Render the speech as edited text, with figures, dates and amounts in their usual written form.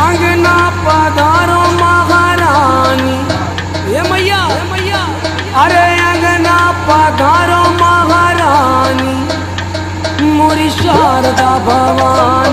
अंगना पधारो महारानी हे मैया अरे अंगना पधारो महारानी मोरी शारदा भवानी